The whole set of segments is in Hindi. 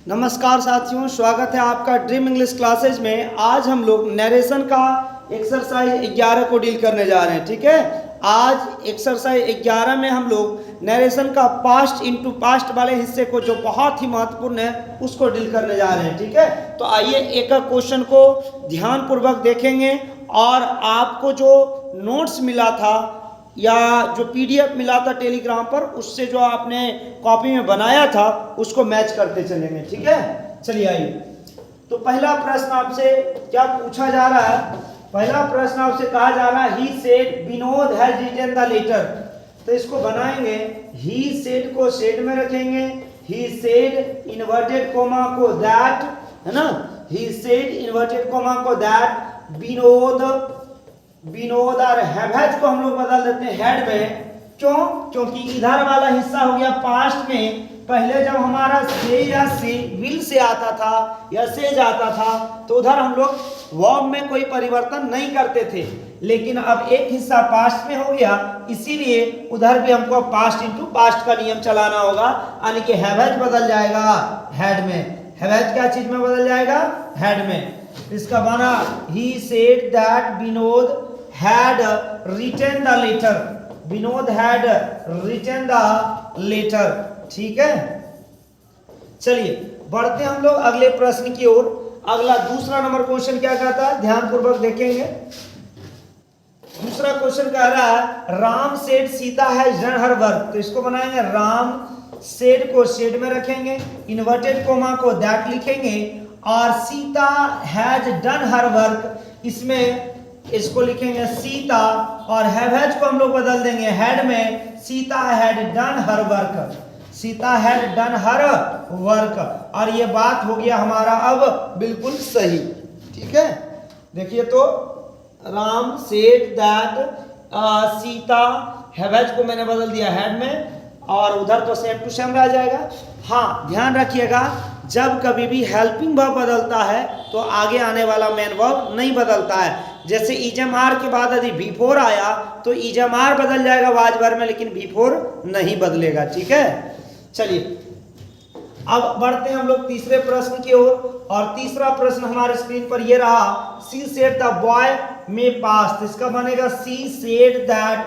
नमस्कार साथियों, स्वागत है आपका ड्रीम इंग्लिश क्लासेज में। आज हम लोग नरेशन का एक्सरसाइज 11 को डील करने जा रहे हैं। ठीक है, आज एक्सरसाइज 11 में हम लोग नरेशन का पास्ट इनटू पास्ट वाले हिस्से को, जो बहुत ही महत्वपूर्ण है, उसको डील करने जा रहे हैं। ठीक है, तो आइए एक एक क्वेश्चन को ध्यानपूर्वक देखेंगे और आपको जो नोट्स मिला था या जो पीडीएफ मिला था टेलीग्राम पर, उससे जो आपने कॉपी में बनाया था उसको मैच करते चलेंगे। ठीक है, चलिए आइए। तो पहला प्रश्न आपसे क्या पूछा जा रहा है? पहला प्रश्न आपसे कहा जा रहा है, he said Vinod has written the letter. तो इसको बनाएंगे, ही सेड को सेड में रखेंगे, ही सेड इन्वर्टेड कोमा को दैट, है ना, ही सेड इन्वर्टेड कोमा को दैट विनोद और हैज को हम लोग बदल देते हैं हेड में। क्यों? क्योंकि इधर वाला हिस्सा हो गया पास्ट में। पहले जब हमारा से या से विल से आता था या से जाता था तो उधर हम लोग वर्ब में कोई परिवर्तन नहीं करते थे, लेकिन अब एक हिस्सा पास्ट में हो गया, इसीलिए उधर भी हमको पास्ट इनटू पास्ट का नियम चलाना होगा, यानी कि हैज बदल जाएगा हेड में। हैज क्या चीज में बदल जाएगा? हेड में। इसका बना he said that Vinod had written the letter, Vinod had written the letter। ठीक है, चलिए बढ़ते हम लोग अगले प्रश्न की ओर। अगला दूसरा नंबर क्वेश्चन क्या कहता है, ध्यानपूर्वक देखेंगे। दूसरा क्वेश्चन कह रहा है, Ram said Sita has done her work. तो इसको बनाएंगे, राम सेड को सेड में रखेंगे, इन्वर्टेड कोमा को दैट लिखेंगे और Sita has done her work, इसमें इसको लिखेंगे सीता, और हैज को हम लोग बदल देंगे हेड में, Sita had done her work, Sita had done her work. और ये बात हो गया हमारा अब बिल्कुल सही। ठीक है, देखिए तो Ram said that Sita, has को मैंने बदल दिया हेड में और उधर तो सेम टू सेम रह जाएगा। हाँ, ध्यान रखिएगा, जब कभी भी हेल्पिंग वर्ब बदलता है तो आगे आने वाला मेन वर्ब नहीं बदलता है। जैसे इजमार के बाद यदि बिफोर आया तो इजमार बदल जाएगा वाज वर्ब में, लेकिन बिफोर नहीं बदलेगा। ठीक है, चलिए अब बढ़ते हैं हम लोग तीसरे प्रश्न की ओर। और तीसरा प्रश्न हमारे स्क्रीन पर ये रहा, she said the boy may pass. तो इसका बनेगा she said that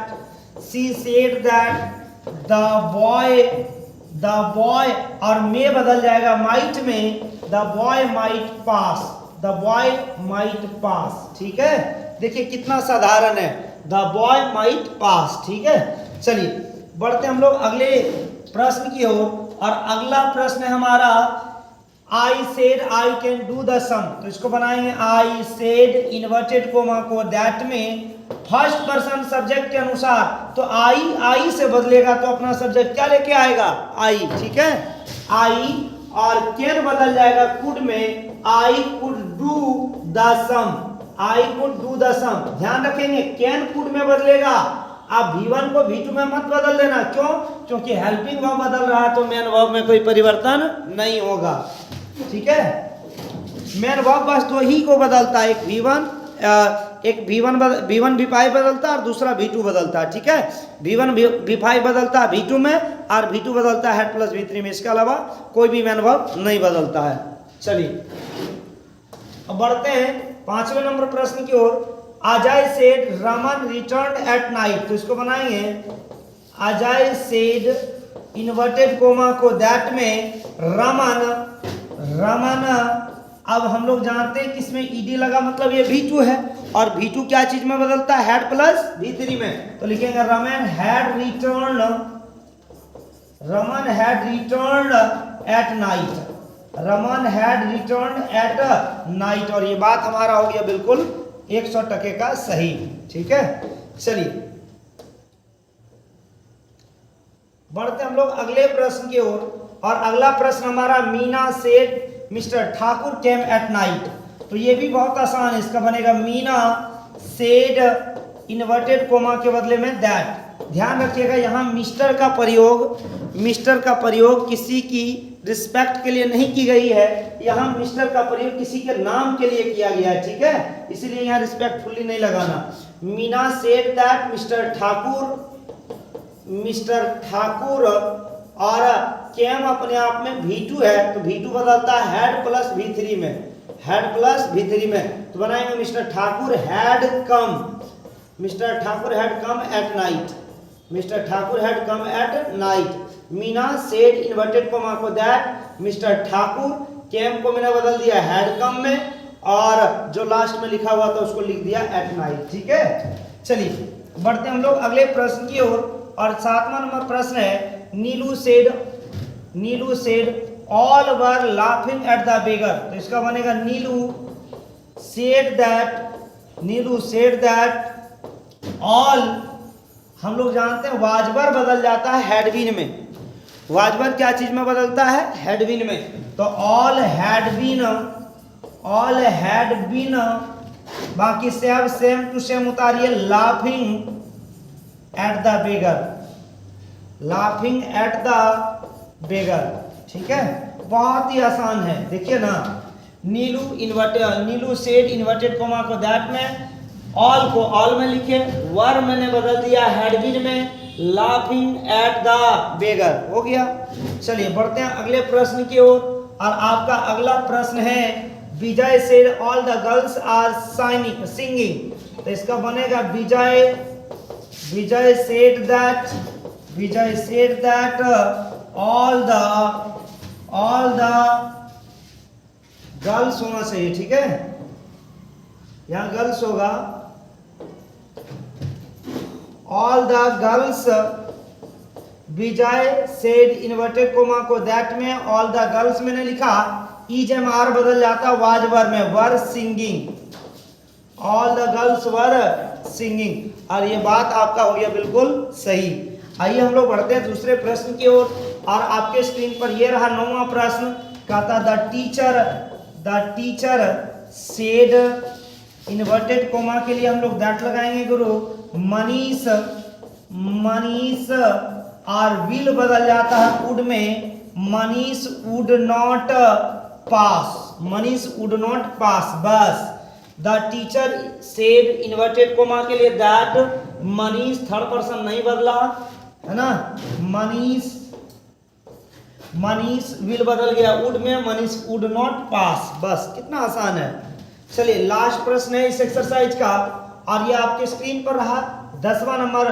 the boy और मे बदल जाएगा माइट में, the boy might pass, the boy might pass. ठीक है, देखिए कितना साधारण है, द बॉय माइट पास। ठीक है, चलिए बढ़ते हम लोग अगले प्रश्न की ओर। और अगला प्रश्न है हमारा, I said I can do the sum. तो इसको बनाएंगे, आई सेड इन्वर्टेड कोमा को दैट में फर्स्ट पर्सन सब्जेक्ट के अनुसार, तो आई से बदलेगा तो अपना सब्जेक्ट क्या लेके आएगा? आई। ठीक है, आई और कैन बदल जाएगा कुड में, I could do the sum, I could do the sum. ध्यान रखेंगे, कैन कुड में बदलेगा, आप V1 को V2 में मत बदल देना। क्यों? क्योंकि हेल्पिंग वर्ब बदल रहा है तो मेन वर्ब में कोई परिवर्तन नहीं होगा। ठीक है, मेन वर्ब बस दो ही को बदलता है, एक V1 V5 बदलता है और दूसरा V2 बदलता है। ठीक है, V1 V5 बदलता है V2 में और V2 बदलता है हेड प्लस V3 में। इसके अलावा कोई भी मेन वर्ब नहीं बदलता है। चलिए अब बढ़ते हैं पांचवें नंबर प्रश्न की ओर। Ajay said Raman return at night. तो इसको बनाएंगे, अजय सेड इन्वर्टेड कोमा को दैट में रमन। अब हम लोग जानते हैं कि इसमें ईडी लगा मतलब ये V2 है, और V2 क्या चीज में बदलता है? हेड प्लस V3 में। तो लिखेंगे Raman had return at night, Raman had return at night. और ये बात हमारा हो गया बिल्कुल 100% का सही। ठीक है, चलिए बढ़ते हम लोग अगले प्रश्न की ओर। और अगला प्रश्न हमारा, Meena said mister Thakur came at night. तो ये भी बहुत आसान है, इसका बनेगा मीना सेड इन्वर्टेड कोमा के बदले में दैट। ध्यान रखिएगा, यहाँ मिस्टर का प्रयोग किसी की रिस्पेक्ट के लिए नहीं की गई है, यहाँ मिस्टर का प्रयोग किसी के नाम के लिए किया गया है। ठीक है, इसीलिए यहाँ रिस्पेक्टफुली नहीं लगाना। Meena said that mister Thakur और केम अपने आप में V2 है, तो V2 बदलता है हैड प्लस V3 में, हैड प्लस V3 में, तो बनाएंगे mister Thakur had come, mister Thakur had come at night, mister Thakur had come at night. Meena said inverted comma को दैट मिस्टर ठाकुर, केम को मैंने बदल दिया हैड कम में, और जो लास्ट में लिखा हुआ था उसको लिख दिया एट नाइट। ठीक है, चलिए बढ़ते हम लोग अगले प्रश्न की ओर, और 7वां नंबर प्रश्न है Neelu said all were laughing at the beggar, तो इसका बनेगा नीलू सेड दैट ऑल, हम लोग जानते हैं वाजबर बदल जाता है हैडबीन में, वाजबर क्या चीज में बदलता है, हैडबीन में, तो ऑल हैड बीन, बाकी से अब सेम टू सेम उतारिए, laughing at the beggar, laughing at the beggar. ठीक है, बहुत ही आसान है, देखिए ना, नीलू सेड इन्वर्टेड कोमा को दैट में, ऑल को ऑल में लिखे, वर मैंने बदल दिया हैडबीन में, लाफिंग एट द बेगर, हो गया। चलिए बढ़ते हैं अगले प्रश्न की ओर, और आपका अगला प्रश्न है Vijay said all the girls are singing, तो इसका बनेगा Vijay said that all the girls होना चाहिए। ठीक है, यहां गर्ल्स होगा, all the girls, Vijay said inverted comma को दैट में, ऑल द गर्ल्स मैंने लिखा, ई जम आर बदल जाता वाजवर में, were singing, all the girls were singing, और ये बात आपका हो गया बिल्कुल सही। आइए हम लोग बढ़ते हैं दूसरे प्रश्न की ओर, और आपके स्क्रीन पर ये रहा 9वां प्रश्न, कहता the teacher said, inverted coma के लिए हम लोग दैट लगाएंगे गुरु, मनीष और विल बदल जाता है वुड में, मनीष वुड नॉट पास, बस। The teacher said inverted coma के लिए दैट, मनीष थर्ड पर्सन नहीं बदला है ना, मनीष विल बदल गया वुड में, मनीष वुड नॉट पास, बस। कितना आसान है। चलिए लास्ट प्रश्न है इस एक्सरसाइज का, और ये आपके स्क्रीन पर रहा 10वां नंबर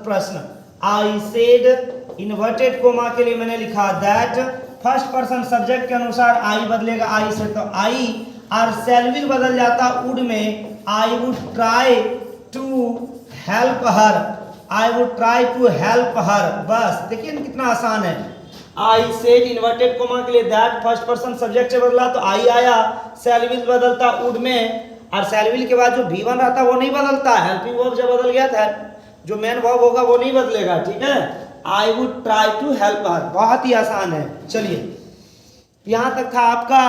प्रश्न, आई सेड इन्वर्टेड कोमा के लिए मैंने लिखा दैट, फर्स्ट पर्सन सब्जेक्ट के अनुसार आई बदलेगा आई से, तो आई, और शैल विल बदल जाता वुड में, I would try to help her, बस। देखिए कितना आसान है। आई सेड इन्वर्टेड कोमा के लिए दैट, फर्स्ट पर्सन सब्जेक्ट से बदला तो आई आया, शैल विल बदलता वुड में, और शैल विल के बाद जो V1 रहता वो नहीं बदलता, हेल्पिंग वर्ब जब बदल गया था, जो मेन वर्ब होगा वो नहीं बदलेगा। ठीक है, I would try to help her, बहुत ही आसान है। चलिए यहाँ तक था आपका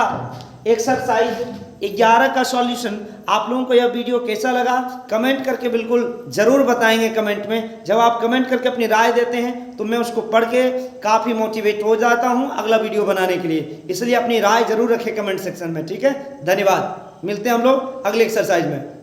एक्सरसाइज 11 का सॉल्यूशन। आप लोगों को यह वीडियो कैसा लगा कमेंट करके बिल्कुल ज़रूर बताएंगे कमेंट में। जब आप कमेंट करके अपनी राय देते हैं तो मैं उसको पढ़ के काफ़ी मोटिवेट हो जाता हूं अगला वीडियो बनाने के लिए, इसलिए अपनी राय ज़रूर रखें कमेंट सेक्शन में। ठीक है, धन्यवाद। मिलते हैं हम लोग अगले एक्सरसाइज में।